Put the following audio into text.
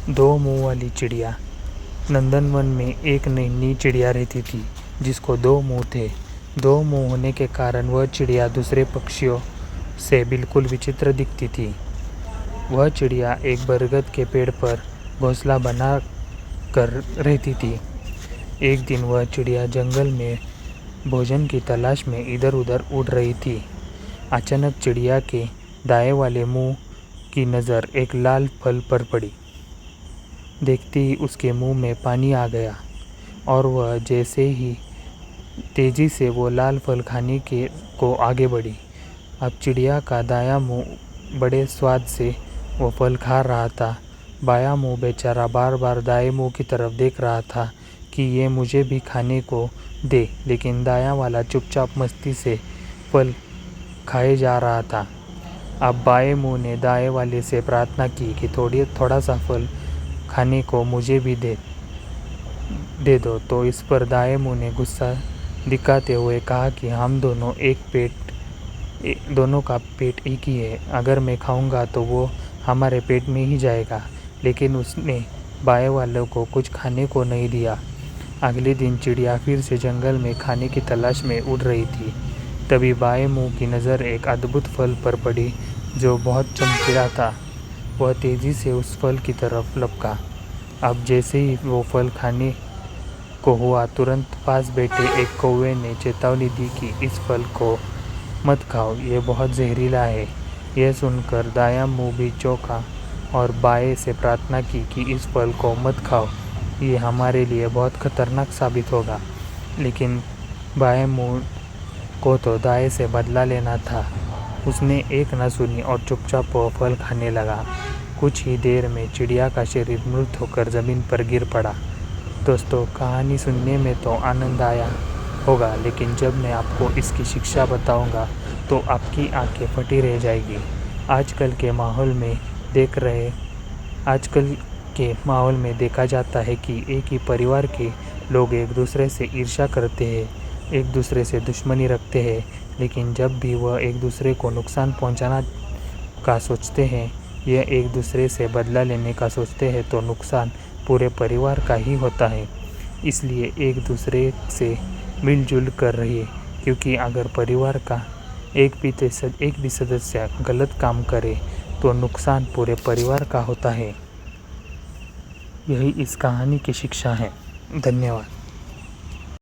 दो मुंह वाली चिड़िया। नंदनवन में एक नन्ही चिड़िया रहती थी जिसको दो मुंह थे। दो मुंह होने के कारण वह चिड़िया दूसरे पक्षियों से बिल्कुल विचित्र दिखती थी। वह चिड़िया एक बरगद के पेड़ पर घोंसला बना कर रहती थी। एक दिन वह चिड़िया जंगल में भोजन की तलाश में इधर उधर उड़ रही थी। अचानक चिड़िया के दाएं वाले मुंह की नज़र एक लाल फल पर पड़ी। देखते ही उसके मुंह में पानी आ गया और वह जैसे ही तेज़ी से वो लाल फल खाने को आगे बढ़ी। अब चिड़िया का दायां मुंह बड़े स्वाद से वो फल खा रहा था। बायां मुंह बेचारा बार बार दाएं मुंह की तरफ देख रहा था कि ये मुझे भी खाने को दे, लेकिन दायां वाला चुपचाप मस्ती से फल खाए जा रहा था। अब बाएं मुंह ने दाएं वाले से प्रार्थना की कि थोड़ा सा फल खाने को मुझे भी दे दो। तो इस पर दाएं मुंह ने गुस्सा दिखाते हुए कहा कि हम दोनों का पेट एक ही है, अगर मैं खाऊंगा तो वो हमारे पेट में ही जाएगा। लेकिन उसने बाएं वाले को कुछ खाने को नहीं दिया। अगले दिन चिड़िया फिर से जंगल में खाने की तलाश में उड़ रही थी। तभी बाएं मुंह की नज़र एक अद्भुत फल पर पड़ी जो बहुत चमकीला था। वह तेज़ी से उस फल की तरफ लपका। अब जैसे ही वो फल खाने को हुआ, तुरंत पास बैठे एक कौवे ने चेतावनी दी कि इस फल को मत खाओ, ये बहुत जहरीला है। यह सुनकर दायां मुंह भी चौंका और बाएं से प्रार्थना की कि इस फल को मत खाओ, ये हमारे लिए बहुत खतरनाक साबित होगा। लेकिन बाएं मुंह को तो दाएं से बदला लेना था। उसने एक न सुनी और चुपचाप वो फल खाने लगा। कुछ ही देर में चिड़िया का शरीर मृत होकर ज़मीन पर गिर पड़ा। दोस्तों, कहानी सुनने में तो आनंद आया होगा, लेकिन जब मैं आपको इसकी शिक्षा बताऊंगा तो आपकी आंखें फटी रह जाएगी। आजकल के माहौल में देखा जाता है कि एक ही परिवार के लोग एक दूसरे से ईर्ष्या करते हैं, एक दूसरे से दुश्मनी रखते हैं, लेकिन जब भी वह एक दूसरे को नुकसान पहुंचाना का सोचते हैं या एक दूसरे से बदला लेने का सोचते हैं तो नुकसान पूरे परिवार का ही होता है। इसलिए एक दूसरे से मिलजुल कर रहिए, क्योंकि अगर परिवार का एक भी सदस्य गलत काम करे तो नुकसान पूरे परिवार का होता है। यही इस कहानी की शिक्षा है। धन्यवाद।